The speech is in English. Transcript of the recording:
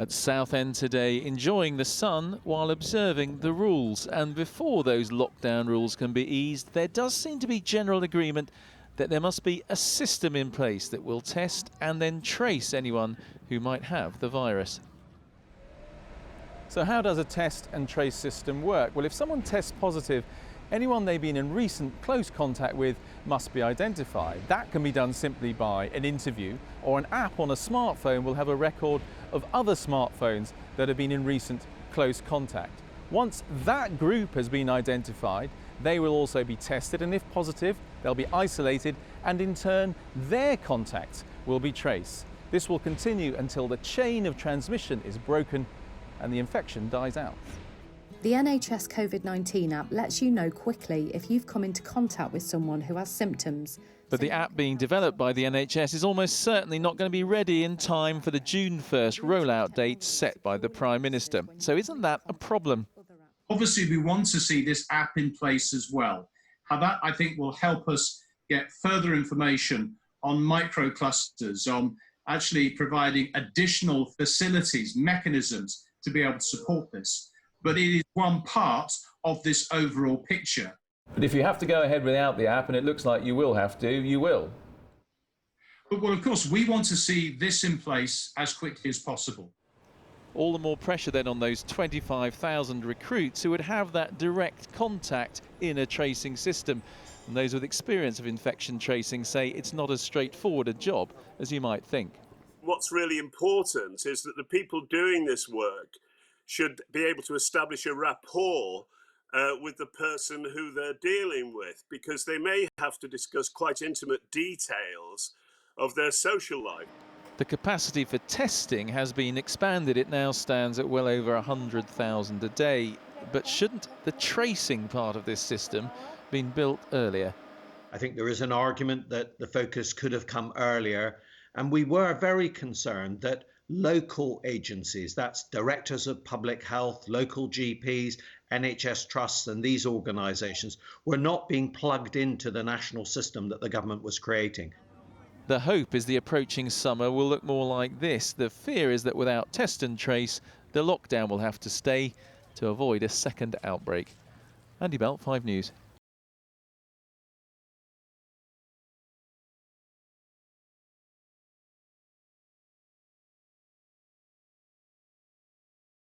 At Southend today, enjoying the sun while observing the rules. And before those lockdown rules can be eased, there does seem to be general agreement that there must be a system in place that will test and then trace anyone who might have the virus. So how does a test and trace system work? Well, if someone tests positive, anyone they've been in recent close contact with must be identified. That can be done simply by an interview, or an app on a smartphone will have a record of other smartphones that have been in recent close contact. Once that group has been identified, they will also be tested, and if positive, they'll be isolated, and in turn, their contacts will be traced. This will continue until the chain of transmission is broken and the infection dies out. The NHS COVID-19 app lets you know quickly if you've come into contact with someone who has symptoms. But the app being developed by the NHS is almost certainly not going to be ready in time for the June 1st rollout date set by the Prime Minister. So isn't that a problem? Obviously, we want to see this app in place as well. How that, I think, will help us get further information on microclusters, on actually providing additional facilities, mechanisms to be able to support this. But it is one part of this overall picture. But if you have to go ahead without the app, and it looks like you will have to, you will. But well, of course, we want to see this in place as quickly as possible. All the more pressure then on those 25,000 recruits who would have that direct contact in a tracing system. And those with experience of infection tracing say it's not as straightforward a job as you might think. What's really important is that the people doing this work should be able to establish a rapport with the person who they're dealing with, because they may have to discuss quite intimate details of their social life. The capacity for testing has been expanded. It now stands at well over 100,000 a day. But shouldn't the tracing part of this system been built earlier? I think there is an argument that the focus could have come earlier, and we were very concerned that local agencies, that's directors of public health, local GPs, NHS trusts and these organisations, were not being plugged into the national system that the government was creating. The hope is the approaching summer will look more like this. The fear is that without test and trace, the lockdown will have to stay to avoid a second outbreak. Andy Belt, 5 News.